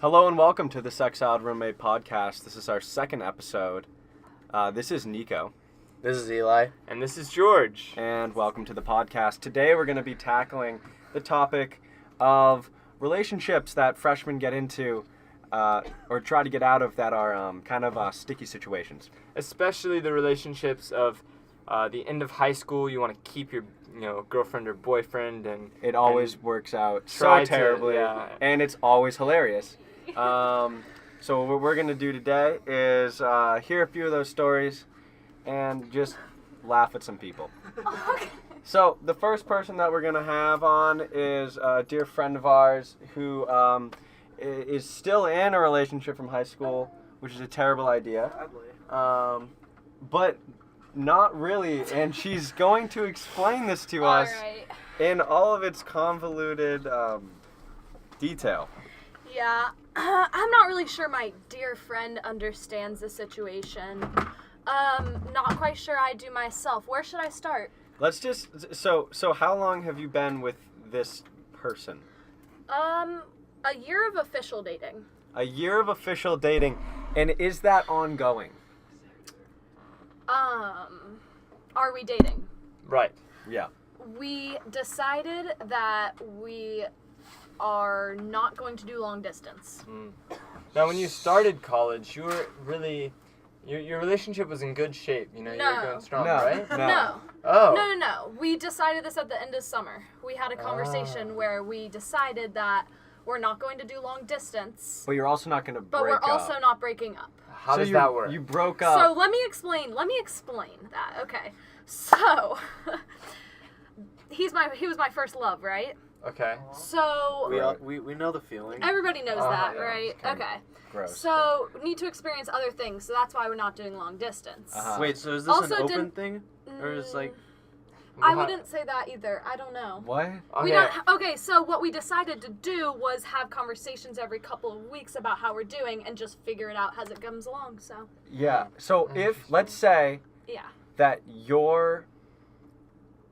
Hello and welcome to the Sexiled Rommate podcast. This is our second episode. This is Nico. This is Eli. And this is George. And welcome to the podcast. Today we're going to be tackling the topic of relationships that freshmen get into or try to get out of that are kind of sticky situations. Especially the relationships of the end of high school. You want to keep your girlfriend or boyfriend, and it always works out so terribly, and it's always hilarious. So what we're going to do today is hear a few of those stories and just laugh at some people. Okay. So the first person that we're going to have on is a dear friend of ours who is still in a relationship from high school, which is a terrible idea. But not really, and she's going to explain this to us in all of its convoluted detail. Yeah, I'm not really sure my dear friend understands the situation. Not quite sure I do myself. Where should I start? Let's just, so how long have you been with this person? A year of official dating. A year of official dating, and is that ongoing? Are we dating? Right. Yeah. We decided that we are not going to do long distance. Now, when you started college, you were really... Your relationship was in good shape, you were going strong, right? No. Oh. No. We decided this at the end of summer. We had a conversation where we decided that we're not going to do long distance. But you're also not going to break up. But we're also not breaking up. How does that work? You broke up. So let me explain that. Okay. So he was my first love, right? Okay. So We know the feeling. everybody knows that, yeah. right? Okay. Gross. So need to experience other things, so that's why we're not doing long distance. Wait, so is this Also an open didn't- thing? Or is like... I wouldn't say that either. I don't know. What? Okay. Okay, so what we decided to do was have conversations every couple of weeks about how we're doing and just figure it out as it comes along, so. Yeah. So if, let's say Yeah. that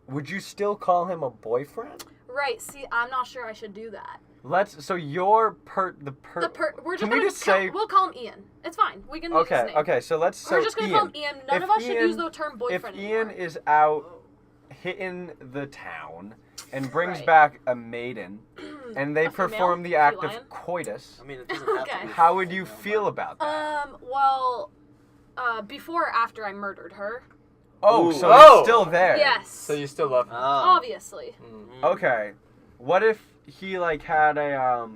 would you still call him a boyfriend? Right, see, I'm not sure I should do that. We're just We're just Can gonna we just say... we'll call him Ian. It's fine. We can use his name. Okay, so We're just gonna call him Ian. None of us should use the term boyfriend If anymore. Ian is out hitting the town and brings Right. back a maiden, and they A female? perform the act Feline? of coitus, I mean, it doesn't have to Okay. be how would you female, feel about that? Well, before or after I murdered her. Oh, Ooh. so Oh! it's still there. Yes. So you still love him. Obviously. Okay. What if he had a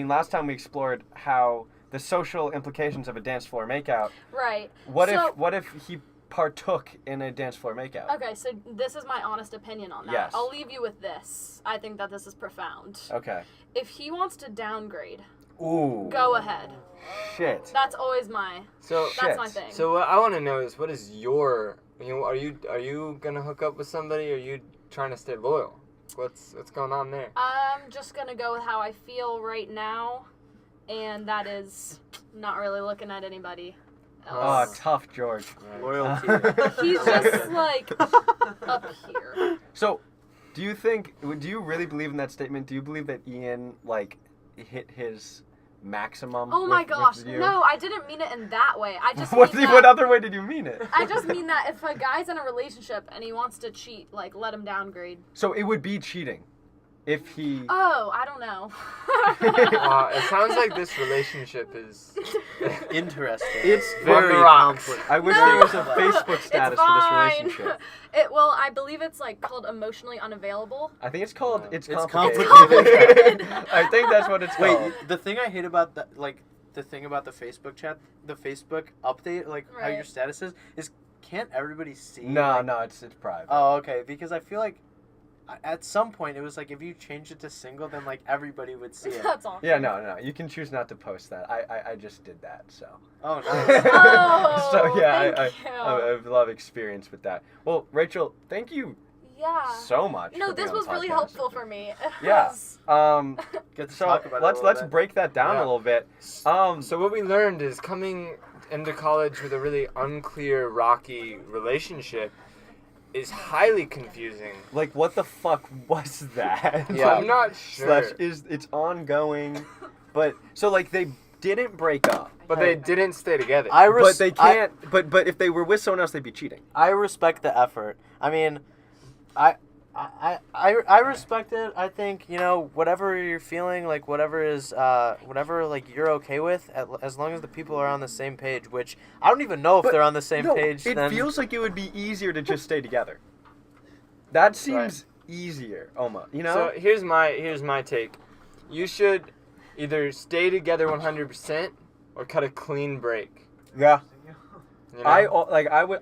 last time we explored how the social implications of a dance floor makeout. Right. What So- if he partook in a dance floor makeout? Okay, so this is my honest opinion on that. Yes. I'll leave you with this. I think that this is profound. Okay. If he wants to downgrade, Ooh. go ahead. Shit. That's always my Shit. my thing. So what I want to know is, what is your... are you gonna hook up with somebody, or are you trying to stay loyal? What's going on there? I'm just gonna go with how I feel right now, and that is not really looking at anybody Oh, else. tough, George. Loyalty. He's just like up here. So, do you really believe in that statement? Do you believe that Ian, hit his maximum? Oh my gosh, with you? no, I didn't mean it in that way. I just What mean what that, other way did you mean it? I just mean that if a guy's in a relationship and he wants to cheat, let him downgrade. So it would be cheating if he... Oh, I don't know. It sounds like this relationship is... Interesting. It's very rocks. complex. I wish No. there was a Facebook status It's for this fine. relationship. I believe it's called emotionally unavailable. I think it's called... It's It's complicated. complicated. I think that's what it's called. Wait, the thing I hate about the thing about the Facebook chat, the Facebook update, how your Right. status is can't everybody see? No, it's private. Oh, okay. Because I feel like at some point it was if you change it to single, then everybody would see it. That's all. Yeah, no. You can choose not to post that. I just did that, so. Oh, nice. Oh, So yeah, thank you. I have a lot of experience with that. Well, Rachel, thank you Yeah. so much. No, for this being on was the really podcast. helpful for me. It Yeah. was- Good to So talk about let's it a little bit. break that down a little bit. So what we learned is, coming into college with a really unclear, rocky relationship is highly confusing. What the fuck was that? Yeah, I'm not sure. It's ongoing. But so like they didn't break up. But they didn't stay together. But they can't. But if they were with someone else, they'd be cheating. I respect the effort. I mean, I respect it. I think, you know, whatever you're feeling, like whatever like you're okay with, as long as the people are on the same page. Which I don't even know if they're on the same page. It feels like it would be easier to just stay together. That seems easier, Oma. You know. So here's my take. You should either stay together 100% or cut a clean break. Yeah. You know?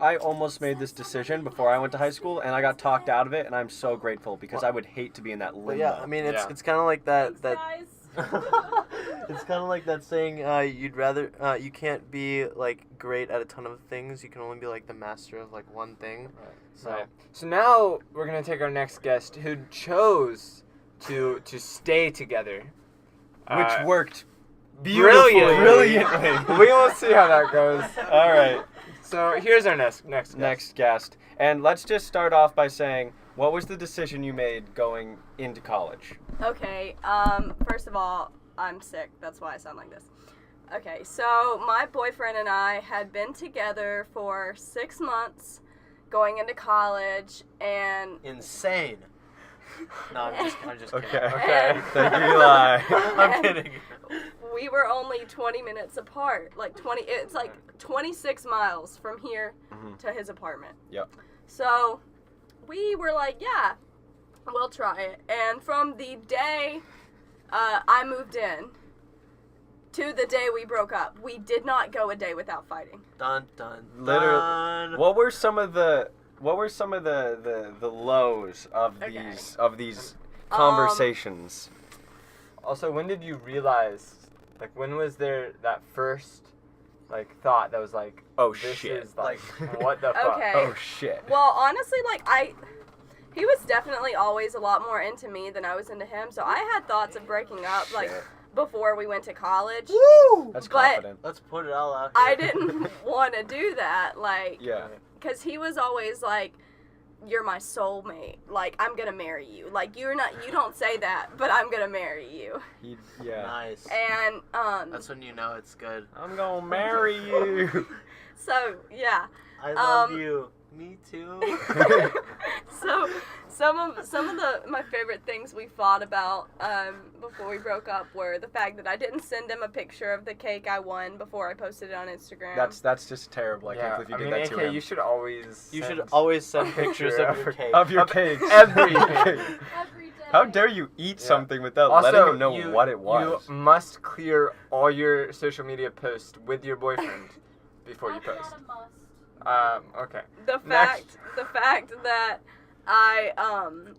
I almost made this decision before I went to high school, and I got talked out of it, and I'm so grateful because I would hate to be in that limbo. But yeah, I mean, it's kind of like that. It's kind of like that saying. You can't be like great at a ton of things. You can only be like the master of like one thing. Right. So now we're gonna take our next guest who chose to stay together, which worked brilliantly. We will see how that goes. All right. So here's our next guest. And let's just start off by saying, what was the decision you made going into college? Okay, first of all, I'm sick. That's why I sound like this. Okay, so my boyfriend and I had been together for 6 months going into college, and... Insane. No, I'm just kidding. Okay. Thank you, Eli. I'm kidding. We were only 20 minutes apart. It's like 26 miles from here to his apartment. Yep. So we were like, yeah, we'll try it. And from the day I moved in to the day we broke up, we did not go a day without fighting. Dun dun. Literally. What were some of the lows of these conversations? Also, when did you realize? Like, when was there that first thought that was like, oh this shit, is like what the fuck? Okay. Oh shit. Well, honestly, he was definitely always a lot more into me than I was into him. So I had thoughts of breaking up before we went to college. Woo! That's confident. Let's put it all out here. I didn't want to do that, yeah. because he was always like, you're my soulmate. Like, I'm gonna marry you. Like, you don't say that, but I'm gonna marry you. Yeah. Nice. And that's when you know it's good. I'm gonna marry you. So yeah. I love you. Me too. So some of my favorite things we fought about before we broke up were the fact that I didn't send him a picture of the cake I won before I posted it on Instagram. That's just terrible. I can't believe you did that to him. You should always send pictures of your cake. Of your cakes. Every day. Every day. How dare you eat something without Also, letting him know what it was? You must clear all your social media posts with your boyfriend before you post. Not a must. Okay. The fact that I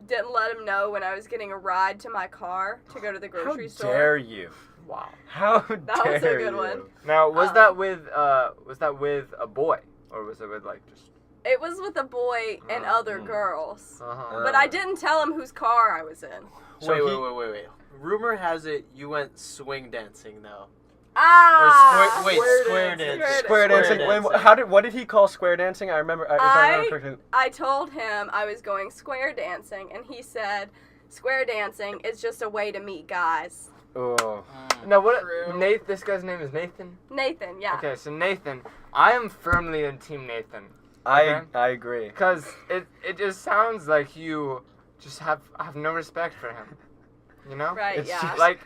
didn't let him know when I was getting a ride to my car to go to the grocery store. How dare you? Wow. How dare you? That was a good one. Now, was that with a boy, or was it with just? It was with a boy and other girls. Uh-huh. But I didn't tell him whose car I was in. So Wait. Rumor has it you went swing dancing though. Ah! Square dancing. Square dancing. What did he call square dancing? I remember. I told him I was going square dancing, and he said, "Square dancing is just a way to meet guys." Oh. Now what? Nathan. This guy's name is Nathan. Nathan, yeah. Okay, so Nathan, I am firmly in Team Nathan. I agree. Because it just sounds like you just have no respect for him. You know? Right. It's Yeah. just like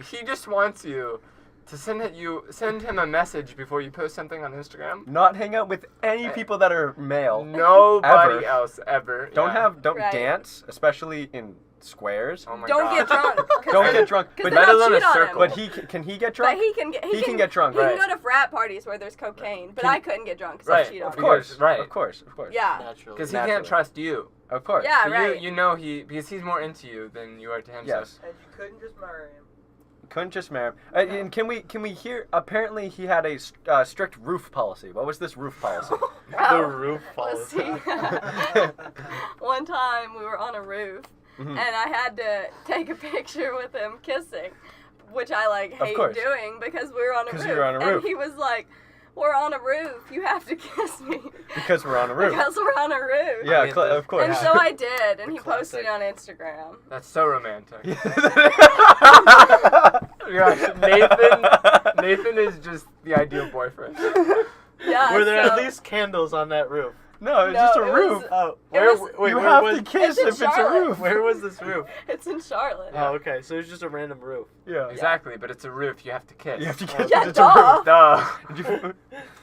he just wants you to send him a message before you post something on Instagram. Not hang out with any people that are male. Nobody else ever. Don't Right. dance, especially in squares. Oh my Don't God. get drunk. Don't get drunk. But let alone a cheat on circle. him. But can he get drunk? But he can get drunk. He Right. can go to frat parties where there's cocaine, but I couldn't get drunk because Right, I cheat on Of him. course. Right. Of course. Yeah. Naturally. Because he Naturally. can't trust you. Of course. Yeah. So Right. You know because he's more into you than you are to him. Yes. So. And you couldn't just marry him. Couldn't just marry him. And can we hear? Apparently, he had a strict roof policy. What was this roof policy? The roof Let's policy. see. One time we were on a roof, and I had to take a picture with him kissing, which I hate course. doing because we were on a 'Cause roof. you were on a roof. And he was like, "We're on a roof. You have to kiss me." Because we're on a roof. Because we're on a roof. Yeah, I mean, of course. And so I did, and he classic. posted it on Instagram. That's so romantic. you're actually Nathan is just the ideal boyfriend. Yeah. Were there so, at least candles on that roof? No, it's No, just a it roof. was- Oh, It where, was- wait, You where have was, to kiss It's in if it's a Charlotte. roof. where was this roof? It's in Charlotte. Oh, okay, so it's just a random roof. Yeah. Exactly, but it's a roof. You have to kiss. You have to kiss. Yeah, if it's a duh. roof. Duh. Did you-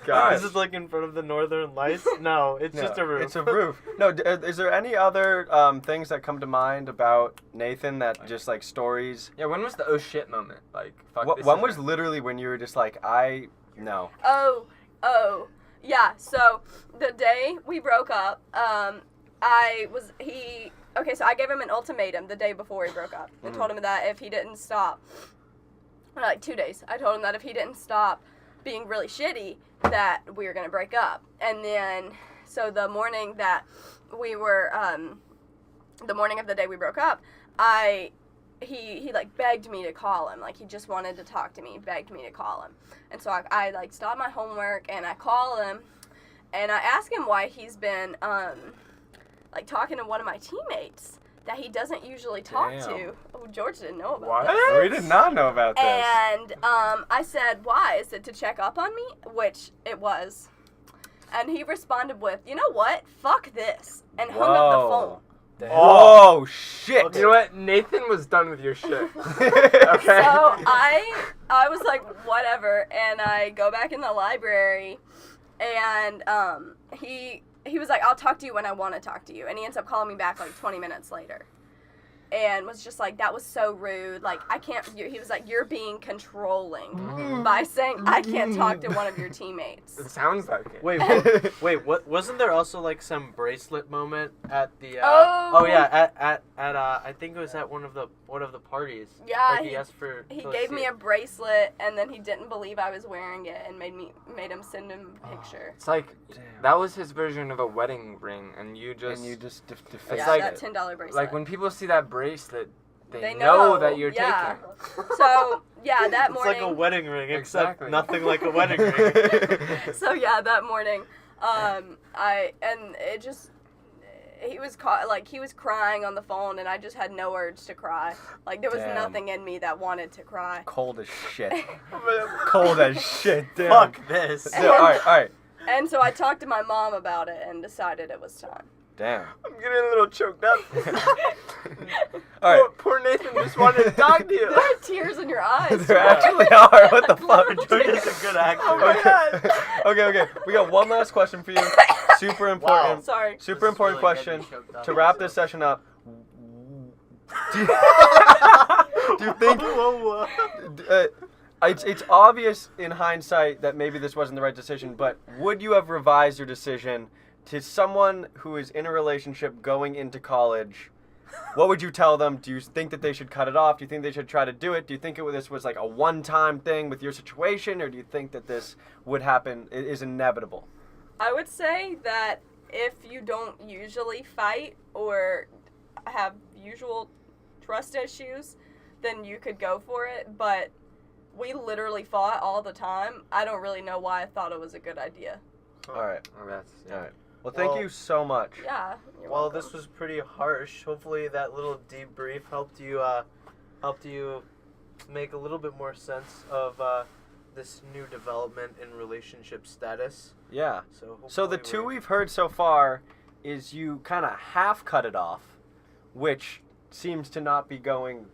Gosh. Is this like in front of the Northern Lights? No, it's just a roof. It's a roof. No, is there any other things that come to mind about Nathan that just like stories? Yeah, when was the oh shit moment? Like, fuck this. When is was it. literally when you were just like, no. Oh. Yeah, so the day we broke up, so I gave him an ultimatum the day before he broke up. I told him that if he didn't stop, like 2 days, I told him that if he didn't stop being really shitty, that we were going to break up. And then, so the morning that we were, the morning of the day we broke up, he like begged me to call him. Like, he just wanted to talk to me, begged me to call him. And so I like stopped my homework and I call him and I ask him why he's been like talking to one of my teammates that he doesn't usually talk Damn. to. Oh, George didn't know about What? this. We did not know about this. And I said, why? Is it to check up on me? Which it was. And he responded with, you know what? Fuck this. And hung up the phone. Damn. Oh shit! Okay. You know what? Nathan was done with your shit. Okay. So I was like, whatever, and I go back in the library, and he was like, I'll talk to you when I want to talk to you, and he ends up calling me back like 20 minutes later, and was just like, that was so rude, like, I can't, he was like, you're being controlling by saying I can't talk to one of your teammates. It sounds like it. Wait, what? Wasn't there also like some bracelet moment at the? Oh. Yeah, at I think it was at one of the parties. Yeah, Like he asked for. He to gave see me it. a bracelet, and then he didn't believe I was wearing it, and made him send him a picture. It's like, Damn. that was his version of a wedding ring, and you just... defaced It's Yeah, like- that $10 bracelet. Like, when people see that bracelet, they They know know, that you're yeah. taking. So yeah, that It's morning. like a wedding ring, except Exactly. nothing like a wedding ring. So yeah, that morning, he was he was crying on the phone, and I just had no urge to cry. Like, there was Damn. nothing in me that wanted to cry. Cold as shit. Cold as shit. Damn. Fuck this. Yeah, all right. And so I talked to my mom about it and decided it was time. Damn. I'm getting a little choked up. All right. Poor Nathan just wanted to talk to you. There are tears in your eyes. There actually are. What the fuck? George is a good actor. Oh my God. Okay. We got one last question for you. Super important. Wow. Sorry. Super important This is really question getting choked up. to wrap this session up. Do you think Whoa. it's obvious in hindsight that maybe this wasn't the right decision, but would you have revised your decision to someone who is in a relationship going into college? What would you tell them? Do you think that they should cut it off? Do you think they should try to do it? Do you think this was like a one-time thing with your situation, or do you think that this would happen, is inevitable? I would say that if you don't usually fight or have usual trust issues, then you could go for it, but we literally fought all the time. I don't really know why I thought it was a good idea. All right. Oh, that's... All right. Well, thank Well- you so much. Yeah. You're Well, welcome. this was pretty harsh. Hopefully, that little debrief helped you make a little bit more sense of this new development in relationship status. Yeah. So So the hopefully two we're- we've heard so far is you kind of half cut it off, which seems to not be going.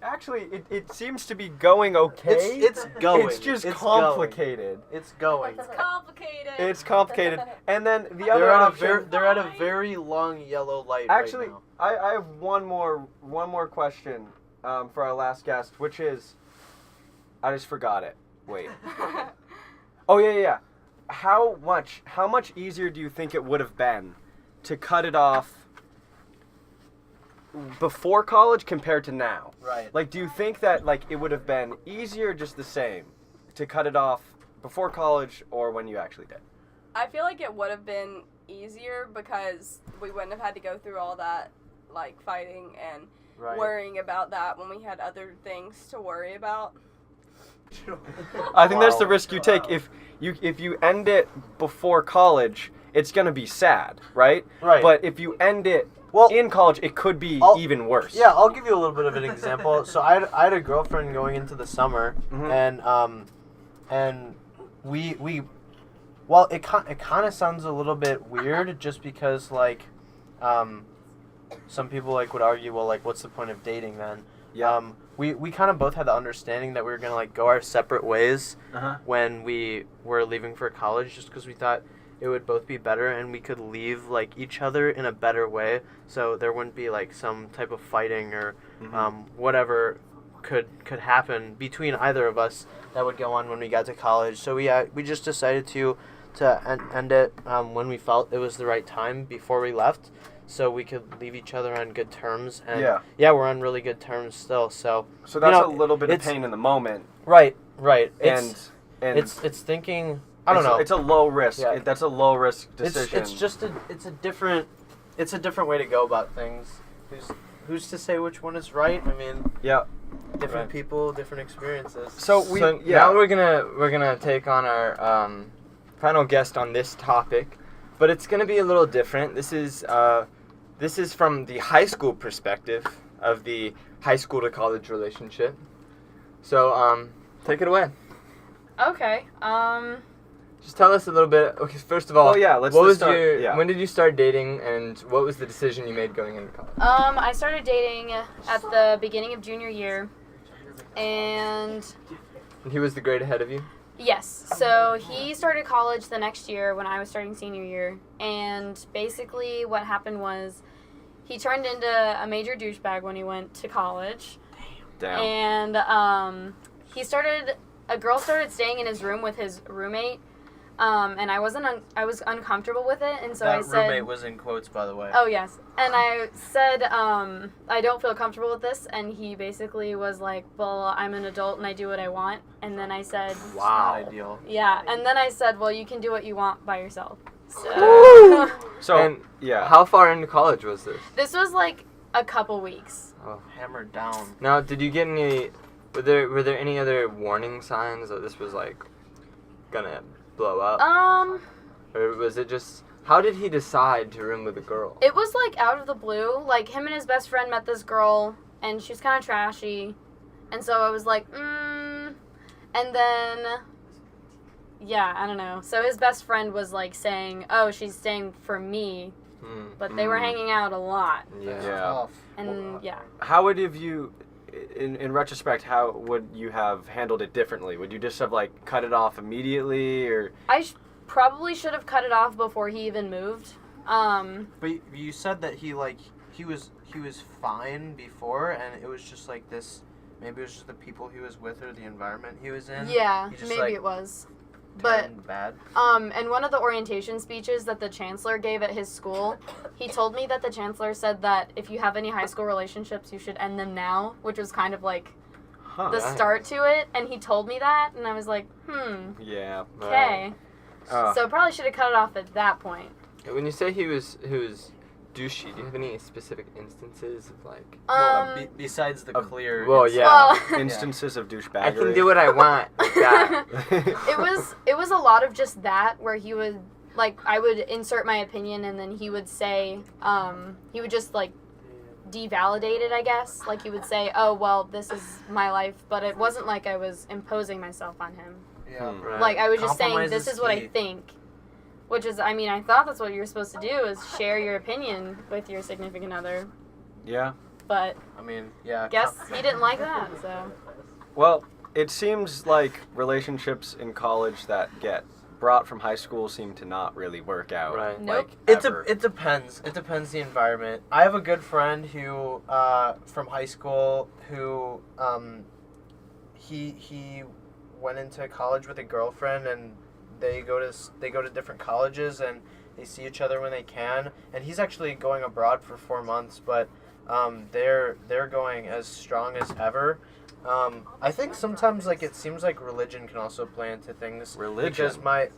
Actually, it seems to be going okay. It's going. It's just It's complicated. It's going. Complicated. It's complicated. And then the other They're at a option. they're at a very long yellow light Actually, right now. I have one more question for our last guest, which is, I just forgot it. Wait. Oh yeah. How much easier do you think it would have been to cut it off before college compared to now? Right. Like, do you think that like it would have been easier, or just the same, to cut it off before college or when you actually did? I feel like it would have been easier because we wouldn't have had to go through all that, like, fighting and Right. worrying about that when we had other things to worry about. I think that's the Wow. risk you take. If you end it before college, it's gonna be sad, right? Right. But if you end it Well, in college, it could be even worse. Yeah, I'll give you a little bit of an example. So I had a girlfriend going into the summer, and we well, it kind of sounds a little bit weird just because like some people like would argue, well, like what's the point of dating then? Yeah. We kind of both had the understanding that we were gonna like go our separate ways when we were leaving for college, just because we thought it would both be better and we could leave like each other in a better way, so there wouldn't be like some type of fighting or whatever could happen between either of us that would go on when we got to college. So we just decided to end it when we felt it was the right time before we left, so we could leave each other on good terms. And we're on really good terms still. So that's a little bit of pain in the moment. Right. And it's thinking. I don't know. It's a low risk. Yeah. That's a low risk decision. It's a different way to go about things. Who's to say which one is right? I mean, different people, different experiences. So now we're gonna take on our final guest on this topic, but it's gonna be a little different. This is from the high school perspective of the high school to college relationship. So take it away. Okay. Just tell us a little bit. Okay, first of all, when did you start dating, and what was the decision you made going into college? I started dating at the beginning of junior year, and he was the grade ahead of you? Yes. So he started college the next year when I was starting senior year, and basically what happened was he turned into a major douchebag when he went to college. Damn. And a girl started staying in his room with his roommate. And I was uncomfortable with it, and so I said... That roommate was in quotes, by the way. Oh, yes. And I said, I don't feel comfortable with this, and he basically was like, well, I'm an adult and I do what I want. And then I said... Wow. Not ideal. Yeah, and then I said, well, you can do what you want by yourself. So... How far into college was this? This was like a couple weeks. Oh, hammered down. Now, did you get any... Were there any other warning signs that this was, like, gonna... blow up? Or was it just... How did he decide to room with a girl? It was, like, out of the blue. Like, him and his best friend met this girl, and she was kind of trashy. And so I was like, And then... Yeah, I don't know. So his best friend was, like, saying, oh, she's staying for me. But they were hanging out a lot. Yeah. And, How would you... In retrospect, how would you have handled it differently? Would you just have like cut it off immediately, or? I probably should have cut it off before he even moved. But you said that he was fine before, and it was just like this. Maybe it was just the people he was with or the environment he was in. Yeah, maybe it was. But bad. In one of the orientation speeches that the chancellor gave at his school, he told me that the chancellor said that if you have any high school relationships, you should end them now, which was kind of like the start to it. And he told me that, and I was like, Yeah. Okay. So probably should have cut it off at that point. When you say he was douchey, do you have any specific instances of like? Besides the clear. Instances of douchebaggery. I can do what I want. Like that. It was a lot of just that, where he would like I would insert my opinion, and then he would say he would just like devalidate it, I guess. Like he would say, oh well, this is my life, but it wasn't like I was imposing myself on him. Yeah. Right. Like I was just saying, this is what I think. Which is, I mean, I thought that's what you were supposed to do, is share your opinion with your significant other. Yeah. But, I mean, yeah. Guess he didn't like that, so. Well, it seems like relationships in college that get brought from high school seem to not really work out. Right. Nope. It depends. It depends the environment. I have a good friend who, from high school, who, he went into college with a girlfriend, and they go to different colleges, and they see each other when they can. And he's actually going abroad for 4 months, but they're going as strong as ever. I think sometimes like it seems like religion can also play into things. Religion. Because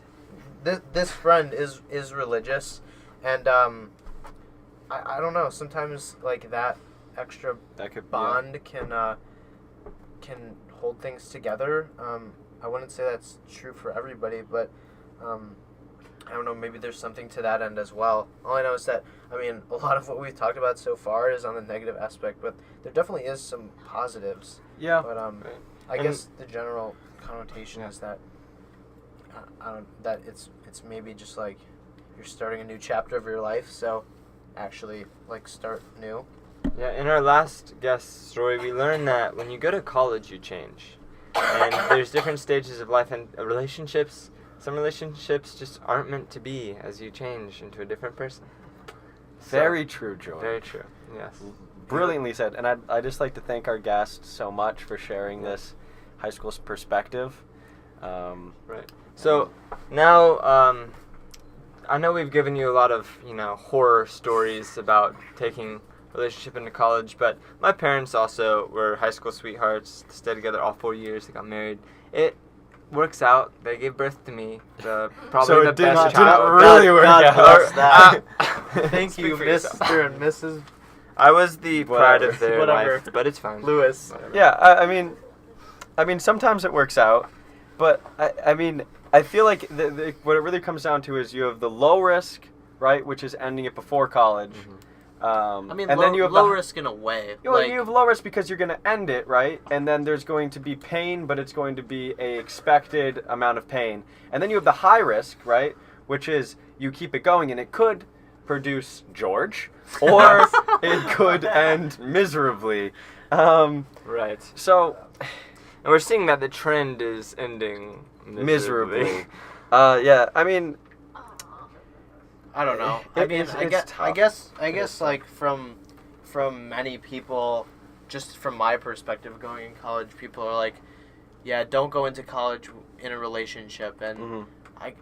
this friend is religious, and I don't know. Sometimes like that extra bond can hold things together. I wouldn't say that's true for everybody, but I don't know, maybe there's something to that end as well. All I know is that, I mean, a lot of what we've talked about so far is on the negative aspect, but there definitely is some positives. Yeah. But I guess the general connotation is that that it's maybe just like you're starting a new chapter of your life, so actually like start new. Yeah, in our last guest story, we learned that when you go to college, you change. And there's different stages of life and relationships. Some relationships just aren't meant to be as you change into a different person. Very true, Joy. Very true, yes. Brilliantly said. And I'd just like to thank our guest so much for sharing this high school perspective. Right. So now, I know we've given you a lot of, horror stories about taking relationship into college, but my parents also were high school sweethearts. They stayed together all 4 years. They got married. It works out. They gave birth to me. Probably So the it did best not child. really work out. bless that. Thank Speak you, for yourself. Mr. and Mrs. I was the pride Whatever. of their Whatever. life, but it's fine. Lewis. Whatever. Yeah, I mean, sometimes it works out, but I mean, I feel like what it really comes down to is you have the low risk, right, which is ending it before college. Mm-hmm. I mean, and low, then you have low the, risk in a way. you have low risk because you're going to end it, right? And then there's going to be pain, but it's going to be a expected amount of pain. And then you have the high risk, right, which is you keep it going, and it could produce George, or it could end miserably. Right. So, And we're seeing that the trend is ending miserably. Yeah, I mean, I don't know. It- I mean, it's I guess, tough. I guess, like from many people, just from my perspective, going in college, people are like, yeah, don't go into college in a relationship, and mhm.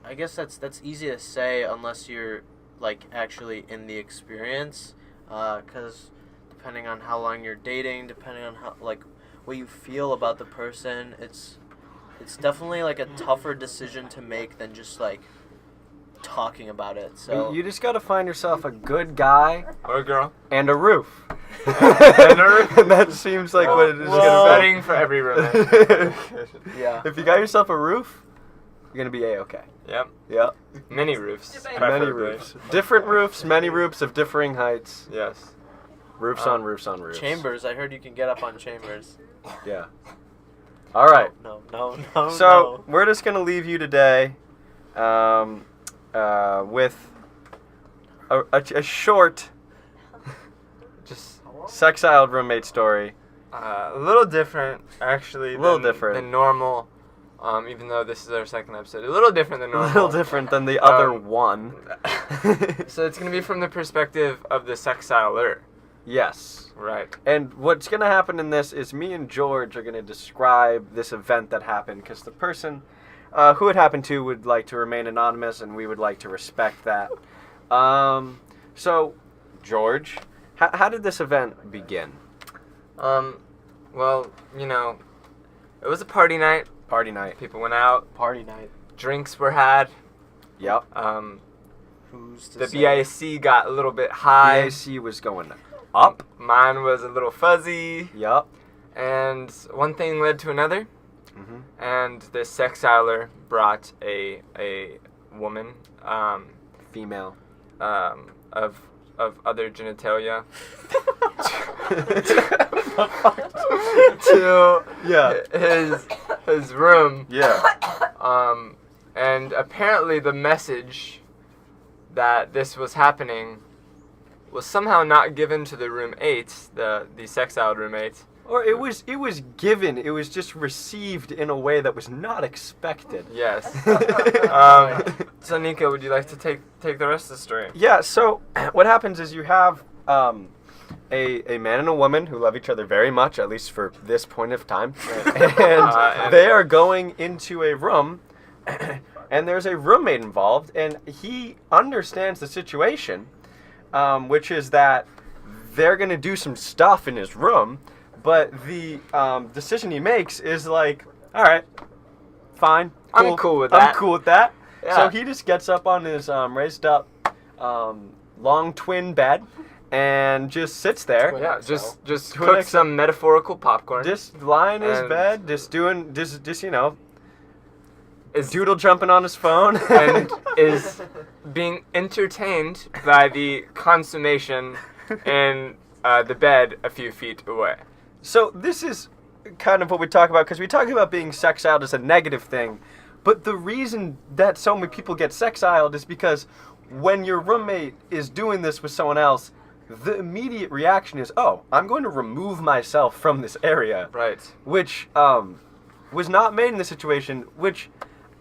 I guess that's easy to say unless you're like actually in the experience, because depending on how long you're dating, depending on how like what you feel about the person, it's definitely like a tougher decision to make than just like talking about it. So You just got to find yourself a good guy Or a girl. and a roof. And that seems like what it is Well- going Setting for every romance. to be. yeah. If you got yourself a roof, you're going to be A-okay. Yep. Yep. Many roofs. Many Many preferably. roofs. Different roofs, many roofs of differing heights. Yes. Roofs on roofs on roofs. Chambers. I heard you can get up on chambers. Yeah. All right. No. So we're just going to leave you today with a short Just Sexiled roommate story. a little different, actually. A little than, different. than normal. Even though this is our second episode, a little different than A normal. little different than the other Um, one. So it's gonna be from the perspective of the sexiler. Yes. Right. And what's going to happen in this is me and George are going to describe this event that happened because the person who it happened to would like to remain anonymous, and we would like to respect that. So, George, how did this event begin? Well, it was a party night. Party night. People went out. Party night. Drinks were had. Yep. Who's to The say? BIC got a little bit high. IAC was going up. Mine was a little fuzzy. Yep. And one thing led to another. Mm-hmm. And the sexiler brought a woman Female. of other genitalia to his room. Yeah. And apparently the message that this was happening was somehow not given to the roommates, the sexiled roommates. Or it was given. It was just received in a way that was not expected. Yes. So Nico, would you like to take the rest of the story? Yeah, so what happens is you have a man and a woman who love each other very much, at least for this point of time. And they are going into a room, and there's a roommate involved, and he understands the situation, which is that they're going to do some stuff in his room, but the decision he makes is like, all right, fine. I'm cool with that. I'm cool with that. Yeah. So he just gets up on his raised up long twin bed and just sits there. Yeah, just To an cook extent. some metaphorical popcorn. Just lying in his And- bed, just doodle jumping on his phone and is being entertained by the consummation in the bed a few feet away. So this is kind of what we talk about, because we talk about being sexiled as a negative thing, but the reason that so many people get sexiled is because when your roommate is doing this with someone else, the immediate reaction is, oh, I'm going to remove myself from this area. Right. Which was not made in this situation, which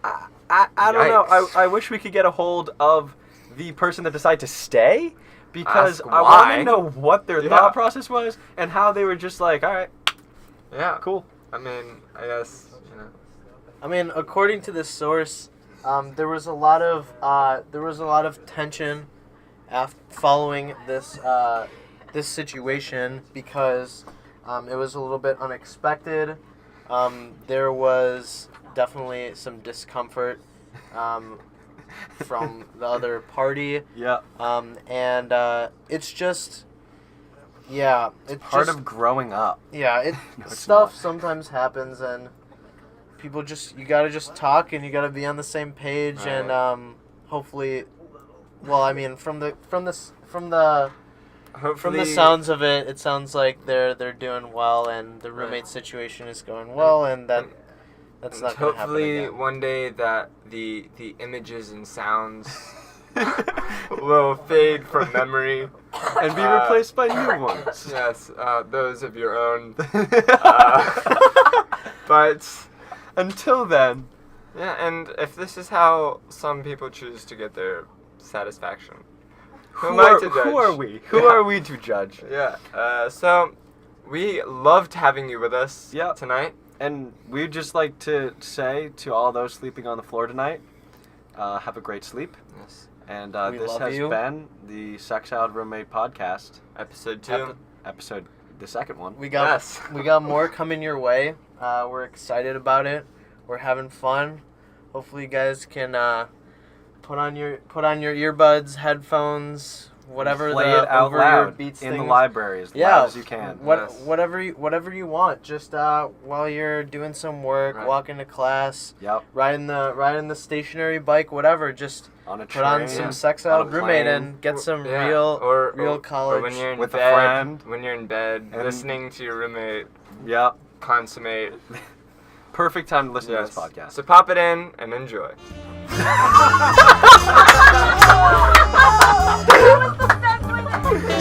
I don't know. I wish we could get a hold of the person that decided to stay, because I want to know what their thought process was and how they were just like, all right, yeah, cool. I mean, I guess, I mean, according to this source, there was a lot of tension following this situation, because it was a little bit unexpected. There was definitely some discomfort from the other party. Yeah. And it's just, yeah, it's part of growing up. Yeah, No, it's stuff not. sometimes happens, and people you gotta just talk, and you gotta be on the same page, Right. and hopefully, well, I mean, from the hopefully, sounds of it, it sounds like they're doing well, and the roommate situation is going well, and that's not gonna happen hopefully again. one day that the images and sounds will fade from memory And be replaced by new ones. Yes, those of your own. But until then, yeah, and if this is how some people choose to get their satisfaction, who am I to judge? Who are we? Who are we to judge? Yeah. So we loved having you with us tonight. And we'd just like to say to all those sleeping on the floor tonight, have a great sleep. Yes. And We this love has you. been the Sexiled Roommate Podcast. Episode 2. Episode, the second one. We got more coming your way. We're excited about it. We're having fun. Hopefully, you guys can put on your earbuds, headphones, whatever Play the it out over ear loud beats in the things. library as loud as you can. Yes. Whatever you want. Just while you're doing some work, Right. walking to class, Yep. riding the stationary bike, whatever. Just On a put on train, some on Sexiled a Roommate plane, and get some Yeah, real or college when you're in with a bed, friend. when you're in bed, And- listening to your roommate Yep. consummate. Perfect time to listen Yes. to this podcast. So pop it in and enjoy. That was the best one.